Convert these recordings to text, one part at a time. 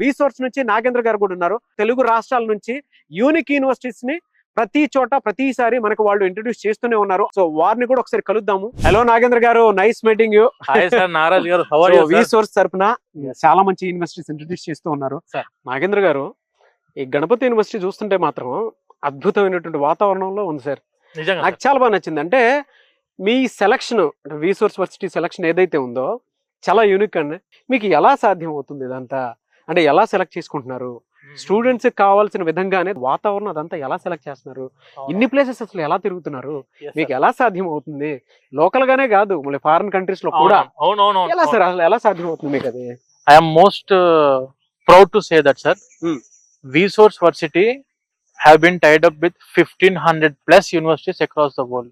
Resource నుంచి నాగేంద్ర గారు కూడా ఉన్నారు. తెలుగు రాష్ట్రాల నుంచి యూనిక్ యూనివర్సిటీస్ ని ప్రతి చోట ప్రతిసారి మనకు వాళ్ళు ఇంట్రడ్యూస్ చేస్తూనే ఉన్నారు. సో వారిని కూడా ఒకసారి కలుద్దాము. Hello Nagendra garu, nice meeting you. Hi sir, Naraj garu, how are you? Resource తరపున చాలా మంచి యూనివర్సిటీస్ ఇంట్రడ్యూస్ చేస్తూ ఉన్నారు. నాగేంద్ర గారు, ఈ గణపతి యూనివర్సిటీ చూస్తుంటే మాత్రం అద్భుతమైనటువంటి వాతావరణంలో ఉంది సార్. నాకు చాలా బాగా నచ్చింది. అంటే మీ సెలక్షన్, రీసోర్స్ వర్సిటీ సెలక్షన్ ఏదైతే ఉందో చాలా యూనిక్ అండి. మీకు ఎలా సాధ్యం అవుతుంది ఇదంతా? అంటే ఎలా సెలెక్ట్ చేసుకుంటున్నారు? స్టూడెంట్స్ కావాల్సిన విధంగానే వాతావరణం అదంతా ఎలా సెలెక్ట్ చేస్తున్నారు? ఇన్ని ప్లేసెస్ అసలు ఎలా తిరుగుతున్నారు? మీకు ఎలా సాధ్యం అవుతుంది? లోకల్ గానే కాదు, మళ్ళీ ఫారిన్ కంట్రీస్ లో కూడా ఎలా సార్, అసలు ఎలా సాధ్యం అవుతుంది మీకు అది? I'm most proud to say that sir, resource varsity have been tied up with 1500 plus universities across the world.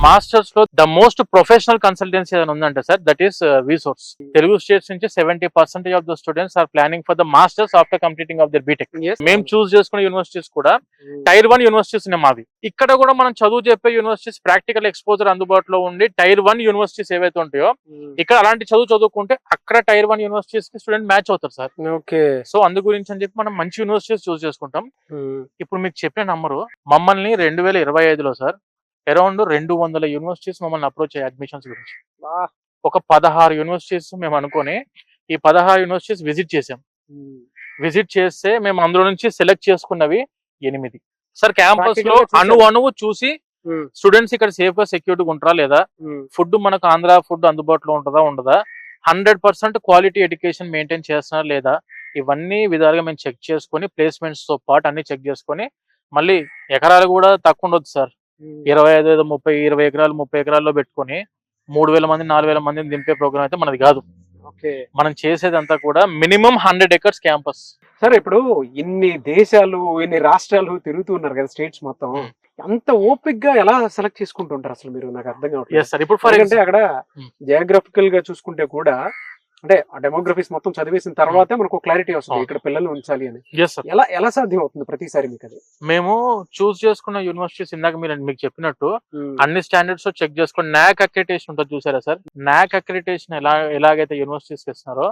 Masters లో ద మోస్ట్ ప్రొఫెషనల్ కన్సల్టెన్సీ ఏదైనా ఉందంటే sir, that is resource. Telugu states నుంచి 70% of the students are planning for the masters after completing of their B Tech. మేము choose చేసుకున్న universities కూడా tyre 1 universities మావి. ఇక్కడ కూడా మనం చదువు చెప్పే యూనివర్సిటీస్ ప్రాక్టికల్ ఎక్స్పోజర్ అందుబాటులో ఉండి టైర్ 1 యూనివర్సిటీస్ ఏవైతే ఉంటాయో ఇక్కడ అలాంటి చదువుకుంటే అక్కడ టైర్ 1 యూనివర్సిటీస్ కి స్టూడెంట్ మ్యాచ్ అవుతారు సార్. ఓకే. సో అందు గురించి అని చెప్పి మనం మంచి యూనివర్సిటీస్ చూస్ చేసుకుంటాం. ఇప్పుడు మీకు చెప్పిన నంబరు, మమ్మల్ని 2025లో సార్ అరౌండ్ 200 యూనివర్సిటీస్ మమ్మల్ని అప్రోచ్ అయ్యాయి అడ్మిషన్స్ గురించి. ఒక 16 యూనివర్సిటీస్ మేము అనుకొని ఈ 16 యూనివర్సిటీస్ విజిట్ చేసాం. విజిట్ చేస్తే మేము అందులో నుంచి సెలెక్ట్ చేసుకున్నవి 8 సార్. క్యాంపస్ లో అణువు చూసి స్టూడెంట్స్ ఇక్కడ సేఫ్ గా సెక్యూరిటీగా ఉంటారా లేదా, ఫుడ్ మనకు ఆంధ్ర ఫుడ్ అందుబాటులో ఉంటుందా ఉండదా, 100% క్వాలిటీ ఎడ్యుకేషన్ మెయింటైన్ చేస్తున్నారా లేదా, ఇవన్నీ విధాలుగా మేము చెక్ చేసుకొని ప్లేస్మెంట్స్ తో పాటు అన్ని చెక్ చేసుకొని, మళ్ళీ ఎకరాలు కూడా తక్కువ ఉండొచ్చు సార్. 25, 30, 20 ఎకరాలు 30 ఎకరాల్లో పెట్టుకొని 3000 మంది 4000 మందిని దింపే ప్రోగ్రామ్ అయితే మనది కాదు. మనం చేసేదంతా కూడా మినిమం 100 ఎకర్స్ క్యాంపస్. సరే, ఇప్పుడు ఇన్ని దేశాలు ఇన్ని రాష్ట్రాలు తిరుగుతున్నారు కదా, స్టేట్స్ మొత్తం, అంత ఓపిక్ గా ఎలా సెలెక్ట్ చేసుకుంటుంటారు అసలు మీరు? నాకు అర్థం కావట్లేదు. ఇప్పుడు అక్కడ జియోగ్రఫికల్ గా చూసుకుంటే కూడా, అంటే ఆ డెమోగ్రఫీస్ మొత్తం చదివేసిన తర్వాతే మనకు క్లారిటీ వస్తుంది ఇక్కడ పిల్లలు ఉంచాలి అని. ఎలా సాధ్యం అవుతుంది ప్రతిసారి మీకు అది? మేము చూస్ చేసుకున్న యూనివర్సిటీస్ ఇందాక మీకు చెప్పినట్టు అన్ని స్టాండర్డ్స్ చెక్ చేసుకుని NAAC అక్రిడిటేషన్ ఉంటుంది చూసారా సార్. NAAC అక్రిడిటేషన్ ఎలాగైతే యూనివర్సిటీస్ ఇస్తున్నారో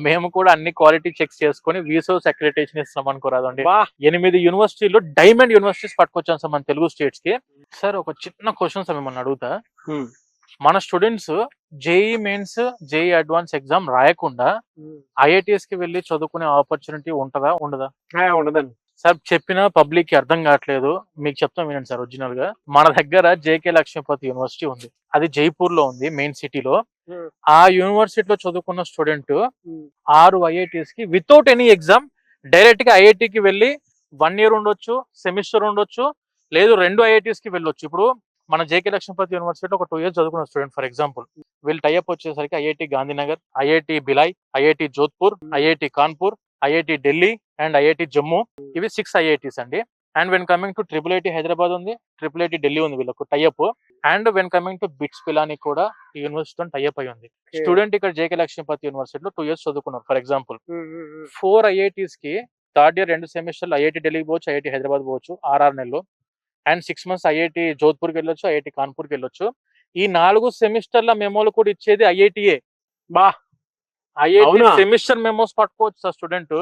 మేము కూడా అన్ని క్వాలిటీ చెక్స్ చేసుకుని రీసోర్స్ అక్రిడిటేషన్ ఇస్తాం అనుకోరాదండి. 8 యూనివర్సిటీలు డైమండ్ యూనివర్సిటీస్ పట్టుకొచ్చాం సార్ మన తెలుగు స్టేట్స్ కి. సార్ ఒక చిన్న క్వశ్చన్ సార్ మిమ్మల్ని అడుగుతా. మన students JEE mains, JEE advance exam రాయకుండా ఐఐటిఎస్ కి వెళ్ళి చదువుకునే ఆపర్చునిటీ ఉంటదా ఉండదా? ఉండదండి సార్. చెప్పిన పబ్లిక్ కి అర్థం కావట్లేదు, మీకు చెప్తాం వినండి సార్. ఒరిజినల్ గా మన దగ్గర జేకే లక్ష్మీపతి యూనివర్సిటీ ఉంది, అది జైపూర్ లో ఉంది, మెయిన్ సిటీలో. ఆ యూనివర్సిటీలో చదువుకున్న స్టూడెంట్ 6 ఐఐటిఎస్ కి వితౌట్ ఎనీ ఎగ్జామ్ డైరెక్ట్ గా ఐఐటికి వెళ్ళి 1 year ఉండొచ్చు, సెమిస్టర్ ఉండొచ్చు, లేదు 2 ఐఐటిఎస్ కి వెళ్ళొచ్చు. ఇప్పుడు మన జేకే లక్ష్మీపతి యూనివర్సిటీలో ఒక 2 years చదువుకున్న స్టూడెంట్ ఫర్ ఎగ్జాంపుల్, వీళ్ళు టైఅప్ వచ్చేసరికి IIT Gandhinagar, IIT Bhilai, IIT Jodhpur, IIT Kanpur, IIT Delhi and IIT Jammu. ఇవి 6 ఐఐటీస్ అండి. And when coming to IIIT Hyderabad ఉంది, IIIT ఢిల్లీ ఉంది వీళ్ళకు tie up. And when coming to bits Pilani కూడా ఈ యూనివర్సిటీతో టైఅప్ అయి ఉంది. స్టూడెంట్ ఇక్కడ జేకే లక్ష్మీపతి యూనివర్సిటీలో 2 years చదువుకున్నారు ఫర్ ఎగ్జాంపుల్. 4 ఐఐటీస్ కి థర్డ్ ఇయర్ 2 సెమిస్టర్లు ఐఐటి ఢిల్లీకి పోవచ్చు, ఐఐటి హైదరాబాద్ పోవచ్చు 6 నెలలు. అండ్ 6 months ఐఐటి జోధ్పూర్కి వెళ్ళొచ్చు, ఐఐటి కాన్పూర్కి వెళ్ళొచ్చు. ఈ 4 సెమిస్టర్ల మెమోలు కూడా ఇచ్చేది ఐఐటిఏ. ఐఐటి సెమిస్టర్ మెమోస్ పట్టుకోవచ్చు సార్ స్టూడెంట్.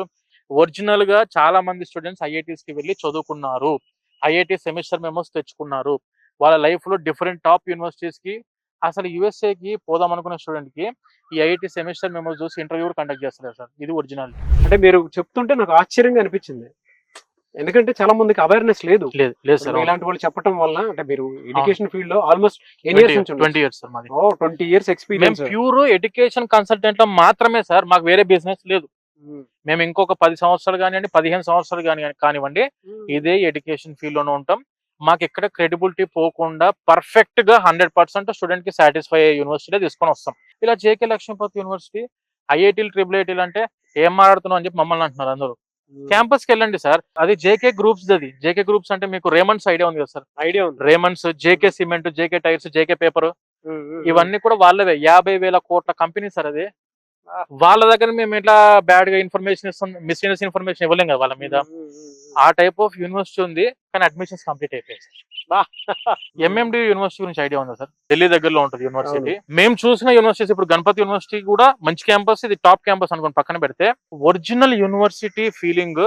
ఒరిజినల్ గా చాలా మంది స్టూడెంట్స్ ఐఐటీస్ కి వెళ్ళి చదువుకున్నారు, ఐఐటి సెమిస్టర్ మెమోస్ తెచ్చుకున్నారు. వాళ్ళ లైఫ్ లో డిఫరెంట్ టాప్ యూనివర్సిటీస్ కి, అసలు USA కి పోదాం అనుకున్న స్టూడెంట్ కి ఈ ఐఐటి సెమిస్టర్ మెమోస్ చూసి ఇంటర్వ్యూ కండక్ట్ చేస్తారు సార్. ఇది ఒరిజినల్. అంటే మీరు చెప్తుంటే నాకు ఆశ్చర్యంగా అనిపించింది, ఎందుకంటే చాలా మందికి అవేర్నెస్ లేదు సార్. ఇలాంటి వాళ్ళు చెప్పడం వల్ల, అంటే మీరు ఎడ్యుకేషన్ ఫీల్డ్ లో ఆల్మోస్ట్ 20 years సార్ మాది. 20 years experience. Pure education consultant లో మాత్రమే సార్, మాకు వేరే బిజినెస్ లేదు. మేము ఇంకొక 10 సంవత్సరాలు కానివ్వండి, 15 సంవత్సరాలు కానివ్వండి, ఇదే ఎడ్యుకేషన్ ఫీల్డ్ లోనే ఉంటాం. మాకు ఎక్కడ క్రెడిబిలిటీ పోకుండా పర్ఫెక్ట్ గా 100% స్టూడెంట్ కి సాటిస్ఫై అయ్యే యూనివర్సిటీ తీసుకొని వస్తాం. ఇలా జేకే లక్ష్మీపతి యూనివర్సిటీ, ఐఐటీలు, IIITలు అంటే ఏం మాట్లాడుతున్నాం అని చెప్పి మమ్మల్ని అంటున్నారు అందరూ. క్యాంపస్ కి వెళ్ళండి సార్, అది జేకే గ్రూప్స్. అది జేకే గ్రూప్స్ అంటే మీకు రేమండ్స్ ఐడియా ఉంది కదా సార్? ఐడియా ఉంది. Raymond's, JK cement, JK tyres, JK paper, ఇవన్నీ కూడా వాళ్ళవే. 50,000 కోట్ల కంపెనీ సార్ అది. వాళ్ళ దగ్గర మేము ఎట్లా బ్యాడ్ గా ఇన్ఫర్మేషన్ ఇస్తాం, మిస్లీనియస్ ఇన్ఫర్మేషన్ ఇవ్వలేం కదా వాళ్ళ మీద. ఆ టైప్ ఆఫ్ యూనివర్సిటీ ఉంది, కానీ అడ్మిషన్స్ కంప్లీట్ అయిపోయాయి. ఎంఎండి యూనివర్సిటీ గురించి ఐడియా ఉందా సార్? ఢిల్లీ దగ్గరలో ఉంటుంది యూనివర్సిటీ. మేము చూసిన యూనివర్సిటీస్ ఇప్పుడు గణపతి యూనివర్సిటీ కూడా మంచి క్యాంపస్, ఇది టాప్ క్యాంపస్ అనుకోండి పక్కన పెడితే, ఒరిజినల్ యూనివర్సిటీ ఫీలింగ్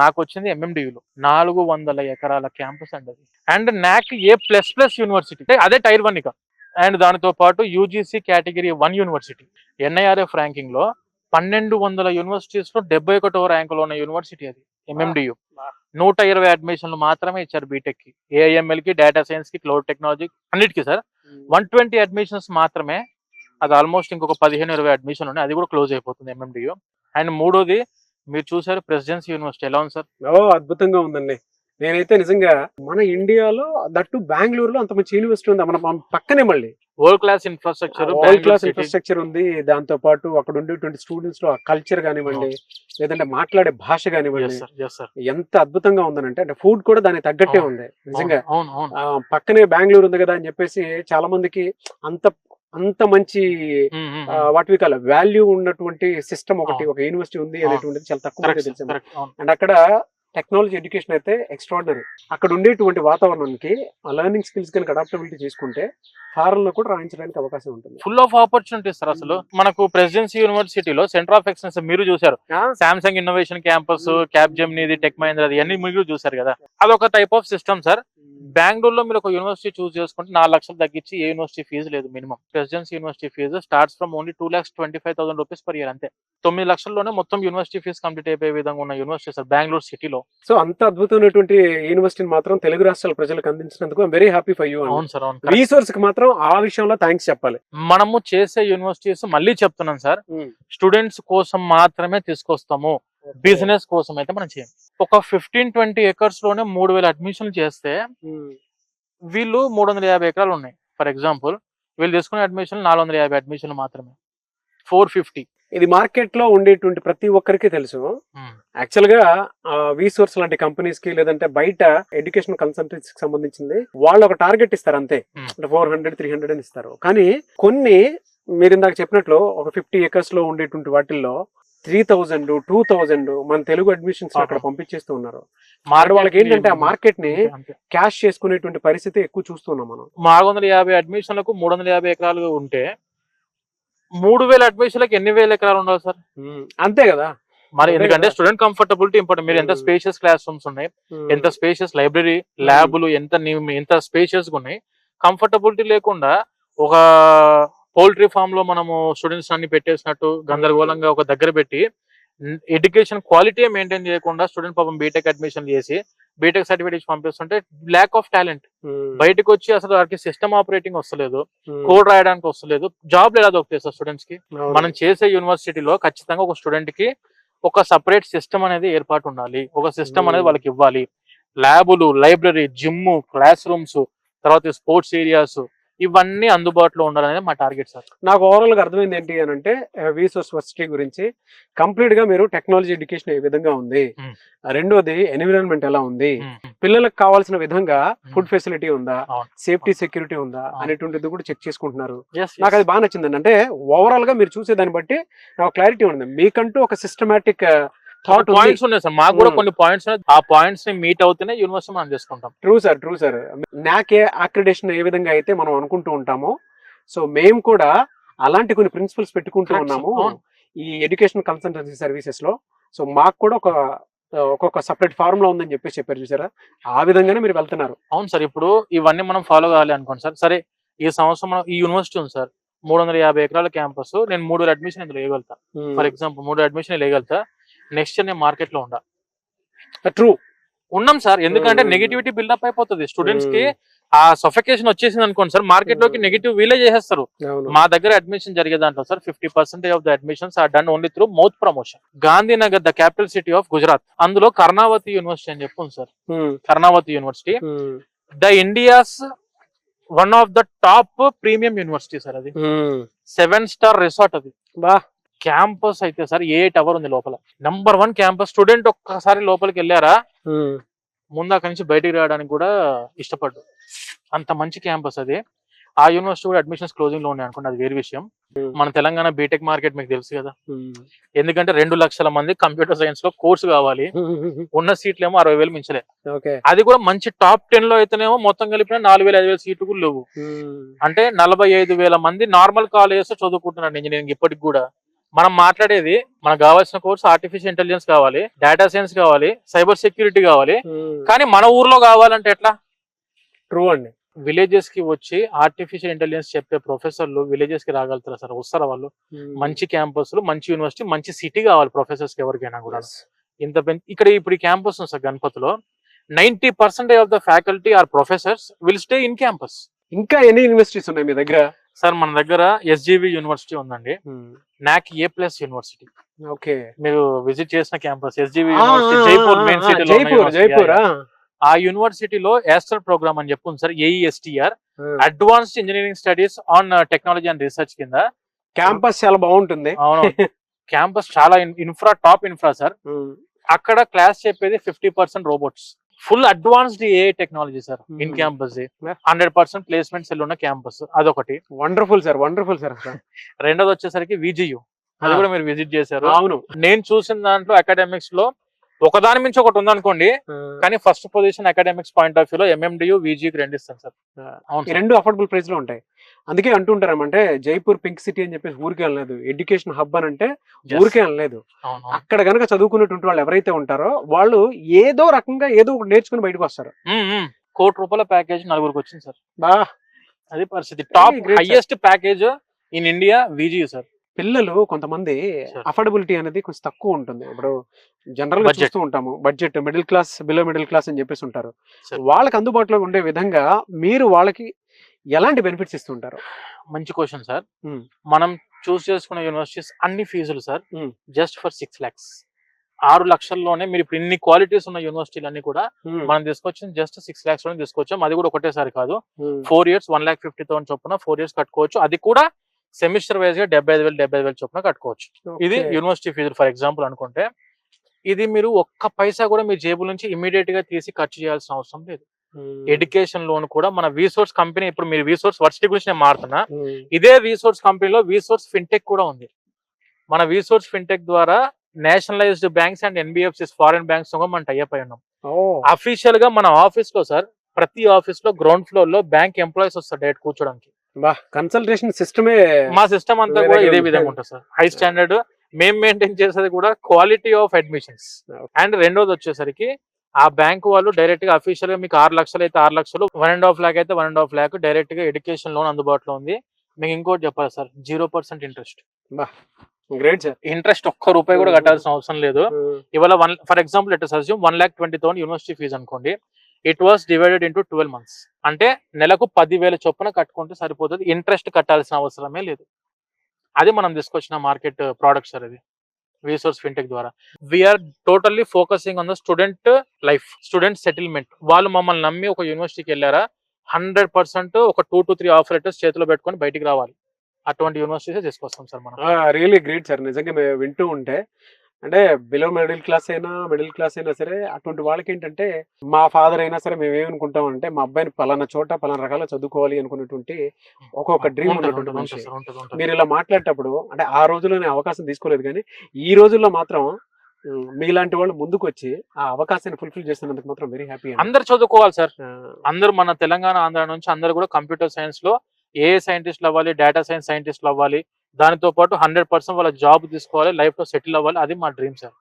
నాకు వచ్చింది ఎంఎండియులో. 400 ఎకరాల క్యాంపస్ అండి అది. అండ్ నాక్ A++ యూనివర్సిటీ, అదే టైర్ 1 ఇక. అండ్ దానితో పాటు UGC category 1 university. NIRF ranking లో 1200 యూనివర్సిటీస్ లో 71వ ర్యాంకులో ఉన్న యూనివర్సిటీ అది ఎంఎండియు. 120 అడ్మిషన్లు మాత్రమే ఇచ్చారు బీటెక్ కి, AIML కి, డేటా సైన్స్ కి, క్లౌడ్ టెక్నాలజీ అన్నిటికీ సార్. 120 అడ్మిషన్స్ మాత్రమే. అది ఆల్మోస్ట్ ఇంకొక 15-20 అడ్మిషన్లు ఉన్నాయి, అది కూడా క్లోజ్ అయిపోతుంది ఎంఎండియు. అండ్ మూడోది మీరు చూసారు ప్రెసిడెన్సీ యూనివర్సిటీ ఎలా ఉంది సార్? అద్భుతంగా ఉందండి. నేనైతే నిజంగా మన ఇండియాలో దట్టు బెంగళూరులో అంత మంచి యూనివర్సిటీ ఉంది, మన పక్కనే మళ్ళీ వరల్డ్ క్లాస్ ఇన్ఫ్రాస్ట్రక్చర్ ఉంది. దాంతో పాటు అక్కడ ఉండేటువంటి స్టూడెంట్స్ లో కల్చర్ కానివ్వండి, లేదంటే మాట్లాడే భాష కానివ్వండి, ఎంత అద్భుతంగా ఉందనంటే, అంటే ఫుడ్ కూడా దానికి తగ్గట్టే ఉంది నిజంగా. పక్కనే బెంగళూరు ఉంది కదా అని చెప్పేసి చాలా మందికి అంత మంచి వాట్ వి కాల్ వాల్యూ ఉన్నటువంటి సిస్టమ్ ఒకటి, ఒక యూనివర్సిటీ ఉంది అనేటువంటిది చాలా తక్కువ తెలిసింది. అండ్ అక్కడ టెక్నాలజీ ఎడ్యుకేషన్ అయితే ఎక్స్ట్రాడినరీ. అక్కడ ఉండేటువంటి వాతావరణానికి లెర్నింగ్ స్కిల్స్ కనుక అడాప్టబిలిటీ చేసుకుంటే ఫారెన్ లో కూడా రాణించడానికి అవకాశం ఉంటుంది. Full of opportunities sir. అసలు మనకు ప్రెసిడెన్సీ యూనివర్సిటీలో సెంటర్ ఆఫ్ ఎక్సలెన్స్ మీరు చూసారు, Samsung innovation campus, Capgemini, tech Mahindra, అన్ని మీరు చూసారు కదా. అదొక టైప్ ఆఫ్ సిస్టమ్ సార్. బెంగళూరులో మీరు ఒక యూనివర్సిటీ చూస్ చేసుకుంటే 4 లక్షలు తగ్గించి ఏ యూనివర్సిటీ ఫీజు లేదు minimum. Presidency university fees starts from only 2,25,000 rupees per year అంతే. 9 లక్షల్లోనే మొత్తం యూనివర్సిటీ ఫీజు కంప్లీట్ అయిపోయే విధంగా ఉన్న యూనివర్సిటీ సార్ బెంగళూరు సిటీలో. సో అంత అద్భుతమైనటువంటి యూనివర్సిటీని మాత్రం తెలుగు రాష్ట్రాల ప్రజలకు అందించినందుకు I'm very happy for you. అవును సార్, అవును. రీసోర్స్ కి మాత్రం ఆ విషయంలో థ్యాంక్స్ చెప్పాలి. మనము చేసే యూనివర్సిటీస్ మళ్ళీ చెప్తున్నాం సార్, స్టూడెంట్స్ కోసం మాత్రమే తీసుకొస్తాము, బిజినెస్ కోసం అయితే మనం చేయం. ఒక 15-20 ఎకర్స్ లోనే 3,000 అడ్మిషన్లు చేస్తే వీళ్ళు 350 ఎకరాలు ఉన్నాయి ఫర్ ఎగ్జాంపుల్, వీళ్ళు తీసుకునే అడ్మిషన్ 450 అడ్మిషన్లు మాత్రమే, 450. ఇది మార్కెట్ లో ఉండేటువంటి ప్రతి ఒక్కరికి తెలుసు. యాక్చువల్ గా వీసోర్స్ లాంటి కంపెనీస్ కి, లేదంటే బయట ఎడ్యుకేషన్ కన్సల్టెన్సీకి సంబంధించింది వాళ్ళు ఒక టార్గెట్ ఇస్తారు అంతే, 400-300 అని ఇస్తారు. కానీ కొన్ని మీరు ఇందాక చెప్పినట్లు ఒక 50 ఎకర్స్ లో ఉండేటువంటి వాటిల్లో 3,000-2,000 మన తెలుగు అడ్మిషన్స్ అక్కడ పంపించేస్తూ ఉన్నారు. వాళ్ళకి ఏంటంటే ఆ మార్కెట్ ని క్యాష్ చేసుకునేటువంటి పరిస్థితి ఎక్కువ చూస్తున్నాం మనం. 450 అడ్మిషన్లకు 350 ఎకరాలు ఉంటే 3,000 అడ్మిషన్లకు ఎన్ని వేల ఎకరాలు ఉండాలి సార్? అంతే కదా మరి. ఎందుకంటే స్టూడెంట్ కంఫర్టబిలిటీ ఇంపార్టెంట్. మీరు ఎంత స్పేషియస్ క్లాస్ రూమ్స్ ఉన్నాయి, ఎంత స్పేషియస్ లైబ్రరీ, ల్యాబ్లు ఎంత స్పేషియస్ గా ఉన్నాయి. కంఫర్టబిలిటీ లేకుండా ఒక పౌల్ట్రీ ఫామ్ లో మనము స్టూడెంట్స్ అన్ని పెట్టేసినట్టు గందరగోళంగా ఒక దగ్గర పెట్టి ఎడ్యుకేషన్ క్వాలిటీ మెయింటైన్ చేయకుండా స్టూడెంట్ పాపం బీటెక్ అడ్మిషన్ చేసి బీటెక్ సర్టిఫికేట్ పంపిస్తుంటే ల్యాక్ ఆఫ్ టాలెంట్. బయటకు వచ్చి అసలు వారికి సిస్టమ్ ఆపరేటింగ్ వస్తలేదు, కోడ్ రాయడానికి వస్తలేదు, జాబ్లు ఎలా దొరుకుతాయి సార్ స్టూడెంట్స్ కి? మనం చేసే యూనివర్సిటీలో ఖచ్చితంగా ఒక స్టూడెంట్ కి ఒక సపరేట్ సిస్టమ్ అనేది ఏర్పాటు ఉండాలి, ఒక సిస్టమ్ అనేది వాళ్ళకి ఇవ్వాలి. ల్యాబులు, లైబ్రరీ, జిమ్, క్లాస్ రూమ్స్, తర్వాత స్పోర్ట్స్ ఏరియాస్, ఇవన్నీ అందుబాటులో ఉండాలనేది మా టార్గెట్ సార్. నాకు ఓవరాల్ గా అర్థమైంది ఏంటి అని అంటే, వీసోర్స్ వర్సిటీ గురించి కంప్లీట్ గా మీరు టెక్నాలజీ ఎడ్యుకేషన్ ఏ విధంగా ఉంది, రెండోది ఎన్విరాన్మెంట్ ఎలా ఉంది, పిల్లలకు కావాల్సిన విధంగా ఫుడ్ ఫెసిలిటీ ఉందా, సేఫ్టీ సెక్యూరిటీ ఉందా అనేటువంటిది కూడా చెక్ చేసుకుంటున్నారు. నాకు అది బాగా నచ్చిందండి. అంటే ఓవరాల్ గా మీరు చూసే దాన్ని బట్టి నాకు క్లారిటీ ఉంది. మీకంటూ ఒక సిస్టమాటిక్ పాయింట్స్ ఉన్నాయి సార్, మాకు కూడా కొన్ని పాయింట్స్, ఆ పాయింట్స్ ని మీట్ అవుతూనే యూనివర్సిటీ మనం చేసుకుంటాం. True sir. నాకే అక్రిడేషన్ ఏ విధంగా అయితే మనం అనుకుంటూ ఉంటామో, సో మేము కూడా అలాంటి కొన్ని ప్రిన్సిపల్స్ పెట్టుకుంటూ ఉన్నాము ఈ ఎడ్యుకేషన్ కన్సల్టెన్సీ సర్వీసెస్ లో. సో మాకు కూడా ఒక్కొక్క సపరేట్ ఫార్ములా ఉందని చెప్పారు చూసారా, ఆ విధంగానే మీరు వెళ్తున్నారు. అవును సార్. ఇప్పుడు ఇవన్నీ మనం ఫాలో కావాలి అనుకోండి సార్. సరే, ఈ సంవత్సరం మనం ఈ యూనివర్సిటీ ఉంది సార్, 350 ఎకరాల క్యాంపస్, నేను 3 అడ్మిషన్ ఇందులో వేయగలుగుతా ఫర్ ఎగ్జాంపుల్, 3 అడ్మిషన్ వేయగలుగుతా. నెక్స్ట్ ఇయర్ నేను మార్కెట్ లో ఉండా. ట్రూ ఉన్నాం సార్, ఎందుకంటే నెగిటివిటీ బిల్డప్ అయిపోతుంది స్టూడెంట్స్ కి. ఆ సఫికేషన్ వచ్చేసింది అనుకోండి సార్, మార్కెట్ లోకి నెగిటివ్ వీలే చేసేస్తారు. మా దగ్గర అడ్మిషన్ జరిగే దాంట్లో sir 50% of the admissions are done only through mouth promotion. Gandhinagar, the capital city of Gujarat, అందులో కర్ణావతి యూనివర్సిటీ అని చెప్పు sir. Karnavati university the India's one of the top premium university sir. అది 7-స్టార్ రిసార్ట్. అది క్యాంపస్ అయితే సార్ 8 అవర్ ఉంది లోపల. Number 1 campus. Student ఒక్కసారి లోపలికి వెళ్ళారా ముందు అక్కడి నుంచి బయటికి రావడానికి కూడా ఇష్టపడ్డు, అంత మంచి క్యాంపస్ అది. ఆ యూనివర్సిటీ కూడా అడ్మిషన్స్ క్లోజింగ్ లో ఉన్నాయి అనుకోండి, అది వేరే విషయం. మన తెలంగాణ బీటెక్ మార్కెట్ మీకు తెలుసు కదా, ఎందుకంటే 2 లక్షల మంది కంప్యూటర్ సైన్స్ లో కోర్సు కావాలి, ఉన్న సీట్లు ఏమో 60,000 మించలే. అది కూడా మంచి టాప్ 10 లో అయితేనేమో మొత్తం కలిపిన 4,000-5,000 సీట్లు కూడా లేవు. అంటే 45,000 మంది నార్మల్ కాలేజెస్ చదువుకుంటున్నారు ఇంజనీరింగ్ ఇప్పటికి కూడా. మనం మాట్లాడేది మనకు కావాల్సిన కోర్సు ఆర్టిఫిషియల్ ఇంటెలిజెన్స్ కావాలి, డేటా సైన్స్ కావాలి, సైబర్ సెక్యూరిటీ కావాలి. కానీ మన ఊర్లో కావాలంటే ఎట్లా? ట్రూ అండి. విలేజెస్ కి వచ్చి ఆర్టిఫిషియల్ ఇంటెలిజెన్స్ చెప్పే ప్రొఫెసర్లు విలేజెస్ కి రాగలుగుతారా సార్? వస్తారా వాళ్ళు? మంచి క్యాంపస్లు, మంచి యూనివర్సిటీ, మంచి సిటీ కావాలి ప్రొఫెసర్స్ కి ఎవరికైనా కూడా. ఇంత ఇక్కడ ఇప్పుడు క్యాంపస్ ఉంది సార్ గణపతిలో, 90% of the faculty are professors will stay in campus. ఇంకా ఎన్ని యూనివర్సిటీస్ ఉన్నాయి మీ దగ్గర? సార్ మన దగ్గర ఎస్జీవి యూనివర్సిటీ ఉందండి, నాక్ A+ యూనివర్సిటీ. ఓకే, మీరు విజిట్ చేసిన campus SGV university, Jaipur main సిటీలో. జైపూర్ ఆ యూనివర్సిటీలో యాస్టర్ ప్రోగ్రామ్ అని చెప్పు sir, AESTR, advanced engineering studies on technology and research కింద. క్యాంపస్ చాలా బాగుంటుంది. అవును, క్యాంపస్ చాలా టాప్ ఇన్ఫ్రా సార్. అక్కడ క్లాస్ చెప్పేది 50% robots, full advanced AI technology sir. In campus 100% placements ఉన్న క్యాంపస్, అదొకటి. Wonderful sir, wonderful sir. రెండోది వచ్చేసరికి VGU, అది కూడా మీరు విజిట్ చేశారు. అవును, నేను చూసిన దాంట్లో అకాడమిక్స్ లో ఒకదాని మించి ఒకటి ఉందనుకోండి, కానీ first position academics point of view లో MMDU VGకి 2 ఇస్తాను సార్. ఈ 2 అఫోర్డబుల్ ప్రైస్ లో ఉంటాయి. అందుకే అంటుంటారమంటే జైపూర్ పింక్ సిటీ అని చెప్పేసి ఊరికే అనలేదు, ఎడ్యుకేషన్ హబ్ అని అంటే ఊరికే అనలేదు. అక్కడ గనక చదువుకునేటువంటి వాళ్ళు ఎవరైతే ఉంటారో వాళ్ళు ఏదో రకంగా ఏదో ఒకటి నేర్చుకుని బయటకు వస్తారు. ₹1,00,00,000 ప్యాకేజ్ 4గురికి వచ్చింది సార్. బా, అది పరిస్థితి. Top highest package in India VGU sir. పిల్లలు కొంతమంది అఫోర్డబిలిటీ అనేది కొంచెం తక్కువ ఉంటుంది. ఇప్పుడు జనరల్ గా చూస్తూ ఉంటాము, budget, middle class, below middle class అని చెప్పేసి ఉంటారు. వాళ్ళకి అందుబాటులో ఉండే విధంగా మీరు వాళ్ళకి ఎలాంటి బెనిఫిట్స్ ఇస్తుంటారు? మంచి క్వశ్చన్ సార్. మనం చూస్ చేసుకున్న యూనివర్సిటీస్ అన్ని ఫీజులు సార్ జస్ట్ ఫర్ 6 lakhs, 6 లక్షల్లోనే మీరు ఇప్పుడు ఇన్ని క్వాలిటీస్ ఉన్న యూనివర్సిటీలు అన్ని కూడా మనం తీసుకొచ్చి జస్ట్ 6 lakhs లోనే తీసుకొచ్చాం. అది కూడా ఒకటేసారి కాదు, 4 years 1,50,000 చొప్పున 4 years కట్టుకోవచ్చు. అది కూడా సెమిస్టర్ వైజ్ గా 75,000 చొప్పున కట్టుకోవచ్చు. ఇది యూనివర్సిటీ ఫీజులు ఫర్ ఎగ్జాంపుల్ అనుకుంటే. ఇది మీరు ఒక్క పైసా కూడా మీ జేబుల నుంచి ఇమీడియట్ గా తీసి ఖర్చు చేయాల్సిన అవసరం లేదు. ఎడ్యుకేషన్ లోన్ కూడా మన విసోర్స్ కంపెనీ, ఇప్పుడు మీరు విసోర్స్ వర్సిటీ గురించి నేను మారుతున్నా, ఇదే విసోర్స్ కంపెనీలో విసోర్స్ ఫిన్టెక్ కూడా ఉంది. మన విసోర్స్ ఫిన్టెక్ ద్వారా nationalised banks and NBFCs, foreign banks తో మనం టైఅప్ అయి ఉన్నాం. అఫీషియల్ గా మన ఆఫీస్ లో సార్, ప్రతి ఆఫీస్ లో గ్రౌండ్ ఫ్లోర్ లో బ్యాంక్ ఎంప్లాయీస్ వస్తారు డైరెక్ట్ కూర్చోడానికి. కన్సల్టేషన్ సిస్టమే, మా సిస్టమ్ అంతా కూడా ఇదే విధంగా ఉంటుంది సార్. High standard. మేము మెయింటైన్ చేసేది కూడా క్వాలిటీ ఆఫ్ అడ్మిషన్స్. అండ్ రెండోది వచ్చేసరికి ఆ బ్యాంక్ వాళ్ళు డైరెక్ట్ గా అఫీషియల్ గా మీకు 6 లక్షలు అయితే 6 లక్షలు, 1.5 lakh అయితే 1.5 lakh డైరెక్ట్ గా ఎడ్యుకేషన్ లోన్ అందుబాటులో ఉంది. మీకు ఇంకోటి చెప్పాలి sir, 0% interest. Great sir. Interest ఒక్క రూపాయి కూడా కట్టాల్సిన అవసరం లేదు. ఇవాళ for example let us assume 1,20,000 university fee అనుకోండి. It was divided into 12 months. అంటే నెలకు 10,000 చొప్పున కట్టుకుంటే సరిపోతుంది, ఇంట్రెస్ట్ కట్టాల్సిన అవసరమే లేదు. అది మనం తీసుకొచ్చిన మార్కెట్ ప్రోడక్ట్ సార్. ఇది విసోర్స్ ఫిన్టెక్ ద్వారా we're totally focusing on the student life, student settlement. వాళ్ళు మమ్మల్ని నమ్మి ఒక యూనివర్సిటీకి వెళ్ళారా, 100% ఒక 2 to 3 ఆఫర్ లెటర్స్ చేతిలో పెట్టుకొని బయటికి రావాలి. అటువంటి యూనివర్సిటీస్ తీసుకొస్తాం సార్ మనం. Really great sir. నిజంగా మేము వింటూ ఉంటే, అంటే బిలో మిడిల్ క్లాస్ అయినా సరే, అటువంటి వాళ్ళకి ఏంటంటే, మా ఫాదర్ అయినా సరే మేము ఏమనుకుంటాం అంటే, మా అబ్బాయిని పలానా చోట పలానా రకాల చదువుకోవాలి అనుకునేటువంటి ఒక్కొక్క డ్రీమ్ ఉన్నటువంటి మనిషి. మీరు ఇలా మాట్లాడేటప్పుడు అంటే ఆ రోజుల్లోనే అవకాశం తీసుకోలేదు, కానీ ఈ రోజుల్లో మాత్రం మీలాంటి వాళ్ళు ముందుకు వచ్చి ఆ అవకాశాన్ని ఫుల్ఫిల్ చేస్తున్నందుకు మాత్రం వెరీ హ్యాపీ. అందరు చదువుకోవాలి సార్. అందరూ మన తెలంగాణ, ఆంధ్ర నుంచి అందరు కూడా కంప్యూటర్ సైన్స్ లో AI సైంటిస్టులు అవ్వాలి, డేటా సైన్స్ సైంటిస్టులు అవ్వాలి. దానితో పాటు 100% వాళ్ళ జాబ్ తీసుకోవాలి, లైఫ్ లో సెటిల్ అవ్వాలి. అది మా డ్రీమ్ సార్.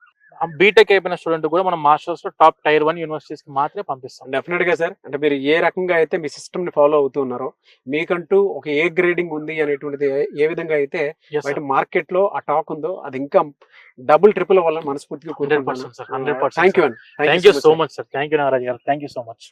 బీటెక్ అయిపోయిన స్టూడెంట్ కూడా మనం మాస్టర్స్ లో టాప్ Tier 1 యూనివర్సిటీస్ కి మాత్రమే పంపిస్తాం. డెఫినెట్ గా సార్. అంటే మీరు ఏ రకంగా అయితే మీ సిస్టమ్ ని ఫాలో అవుతున్నారో, మీకంటూ ఒక ఏ గ్రేడింగ్ ఉంది అనేటువంటిది ఏ విధంగా అయితే బయట మార్కెట్ లో ఆ టాక్ ఉందో, అది ఇంకా డబుల్ ట్రిపుల్ అవ్వాలని మనస్ఫూర్తిగా కోరుకుంటున్నాను. 100% sir. 100%. Thank you so much sir. Thank you Nagaraj garu. Thank you so much.